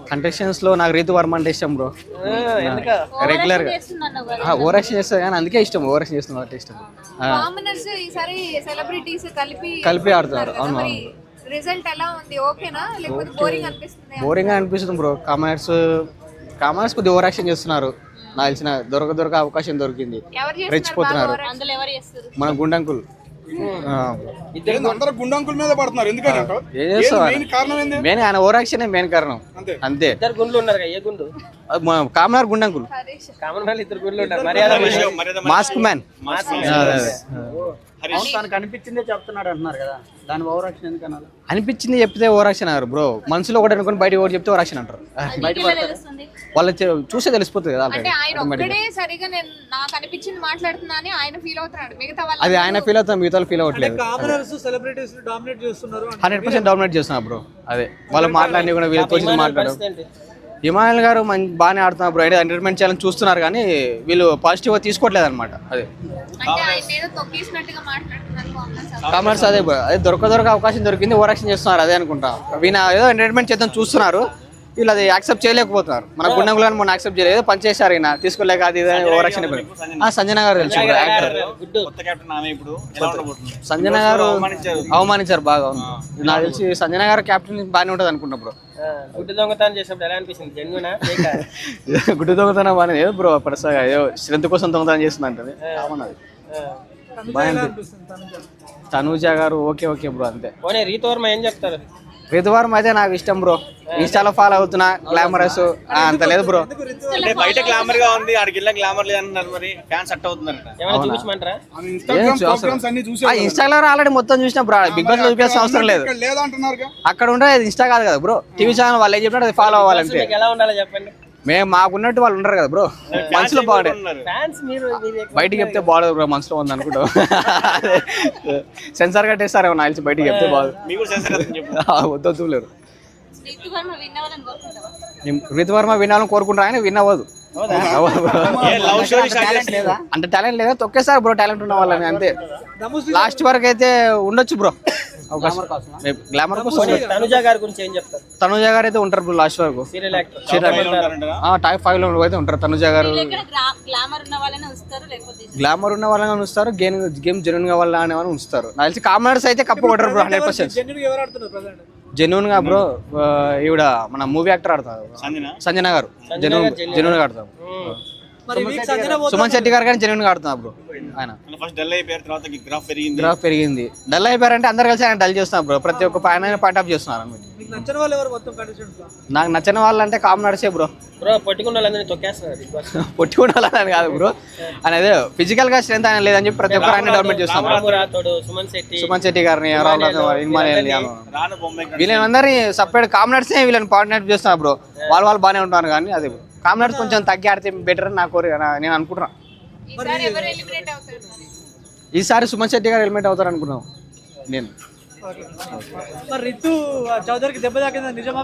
Contestants లో నాకు రీతు వర్మ అంటే ఇష్టం బ్రో. రెగ్యులర్ గా ఓవరాక్షన్ చేస్తారు కానీ అందుకే ఇష్టం, ఓవరాక్షన్ చేస్తున్నా కాబట్టి ఇష్టం. కలిపి ఆడుతున్నారు. అవును, రిజల్ట్ ఎలా ఉంది? ఓకేనా లేకపోతే బోరింగ్ అనిపిస్తుంది? బోరింగ్ అనిపిస్తుంది బ్రో. కామర్స్ కొద్దిగా ఓవరాక్షన్ చేస్తున్నారు. నాకు తెలిసిన దొరక అవకాశం దొరికింది, రెచ్చిపోతున్నారు. మన గుండంకుల్ మెయిన్ ఆయన ఓవరాక్షన్ మెయిన్ కారణం అంతే. కామనర్ గుండంకుల్ మాస్క్ మ్యాన్ అనిపించిందే చెప్తున్నాడు అంటున్నారు కదా, దాని ఓవరాక్షన్ ఎందుకన్నా? అనిపించింది చెప్తే ఓవరాక్షన్ అన్నారు బ్రో. మనసులో ఒకటి అనుకుని బయట ఒకటి చెప్తే ఓవరాక్షన్ అంటారు. వాళ్ళు చూసే తెలిసిపోతుంది కదా. అది ఆయన ఫీల్ అవుతారు, మిగతా ఫీల్ అవ్వట్లేదు. 100% డామినేట్ చేస్తున్నారు బ్రో. అదే వాళ్ళు మాట్లాడి కూడా వీళ్ళ కోచింగ్ మాట్లాడడం. హిమాలయన్ గారు బాగానే ఆడుతున్నారు బ్రో. ఎంటర్టైన్మెంట్ చేయాలని చూస్తున్నారు కానీ వీళ్ళు పాజిటివ్ గా తీసుకోవట్లేదు అనమాట. అదే కామర్స్ అదే దొరక అవకాశం దొరికింది, ఓవరాక్షన్ చేస్తున్నారు. అదే అనుకుంటా వీళ్ళ ఏదో ఎంటర్టైన్మెంట్ చేద్దాం చూస్తున్నారు, వీళ్ళు అది యాక్సెప్ట్ చేయలేకపోతున్నారు. మన గుండంగులను మొన్న యాక్సెప్ట్ చేయలేదు, పని చేశారు ఈయన తీసుకోలేక. అది ఓవరాక్షన్ సంజన గారు తెలుసు యాక్టర్. సంజన గారు అవమానించారు బాగా. నాకు తెలిసి సంజన గారు క్యాప్టెన్ బాగానే ఉంటుంది అనుకుంటా బ్రో. గుడ్డు దొంగతనం చేసినప్పుడు ఎలా అనిపిస్తుంది? జెన్యూనా? గుడ్డు దొంగతనం బాగా ఏదో బ్రో పరసగా ఏదో స్ట్రెంత్ కోసం దొంగతనం చేస్తుంది అంటే తనూజ గారు ఓకే బ్రో అంతే. రీతు వర్మ ఏం చెప్తారు? రీతు వర్మ అయితే నాకు ఇష్టం బ్రో. ఇన్స్టాలో ఫాలో అవుతున్నా, గ్లామరస్ అంత లేదు బ్రో. బయట గ్లామర్ గా ఉంది, ఆడికి గ్లామర్ లేదన్నారు. మరి ఫ్యాన్స్ అట్ అవుతున్నారు. ఇన్స్టాగ్రామ్ ఆల్రెడీ మొత్తం చూసినా బ్రో. బిగ్ బాస్ లో చూపించాల్సిన అవసరం లేదు. అక్కడ ఉంటే ఇన్స్టా కాదు కదా బ్రో, టీవీ ఛానల్ వాళ్ళు ఏం చెప్పినట్టు అది ఫాలో అవ్వాలంటే. ఎలా ఉండాలో చెప్పండి. మేము మాకున్నట్టు వాళ్ళు ఉండరు కదా బ్రో. మనసులో బాగుండే బయటికి చెప్తే బాగోదు బ్రో, మనసులో ఉంది అనుకుంటాం. సెన్సార్ కట్టేస్తారేమో నాకు తెలిసి, బయటికి చెప్తే బాగు. వద్దు లేరు. రీతు వర్మ వినాలని కోరుకుంటారు, ఆయన విన్ అవ్వదు. అంటే టాలెంట్ లేదా తొక్కేస్తారు బ్రో, టాలెంట్ ఉన్న వాళ్ళని అంతే. లాస్ట్ వరకు అయితే ఉండొచ్చు బ్రో గ్లామర్ కోసం. తనుజ గారి గురించి ఏం చెప్తారు? తనుజ గారు అయితే ఉంటారు బ్రో లాస్ట్ వరకు. టాప్ 5 లో అయితే ఉంటారు తనుజ గారు. గ్లామర్ ఉన్న వాళ్ళని ఉంచుతారు, గేమ్ జెన్యూన్ గా వాళ్ళని ఉంచుతారు. నాకు తెలిసి కామనర్స్ అయితే కప్పు కొట్టరు బ్రో 100%. జెన్యూన్ గా బ్రో ఈవిడ మన మూవీ యాక్టర్ ఆడతారు సంజన గారు, జెన్యూన్ గా ఆడతారు. సుమన్ శెట్టి గారు కానీ జెన్యూన్ గా ఆడుతున్నారు బ్రో. ఆయన గ్రాఫ్ పెరిగింది. డల్ అయిపోయారంటే అందరు కలిసి ఆయన డల్ చేస్తున్నారు బ్రో. ప్రతి ఒక్క ఆయన పాయింట్ ఆఫ్ చేస్తున్నారు. నాకు నచ్చిన వాళ్ళు అంటే కామనర్సే బ్రో. పొట్టుకుండాలని కాదు బ్రో, అనేది ఫిజికల్ గా స్ట్రెంత్ ఆయన లేదని చెప్పి ప్రతి ఒక్కరు ఆయన డెవలప్మెంట్ చేస్తున్నారు. సుమన్ శెట్టి గారిని వీళ్ళందరినీ సపరేట్ కామనర్స్ వీళ్ళని పాయింట్ చేస్తున్నారు బ్రో. వాళ్ళు బాగానే ఉంటారు కానీ అది కామనర్స్ కొంచెం తగ్గి ఆడితే బెటర్ అని నేను అనుకుంటున్నా. ఈసారి సుమన్ శెట్టి గారు ఎలిమినేట్ అవుతారు అనుకున్నాం నేను. రితు చౌదరికి దెబ్బ తాకిందా నిజమా?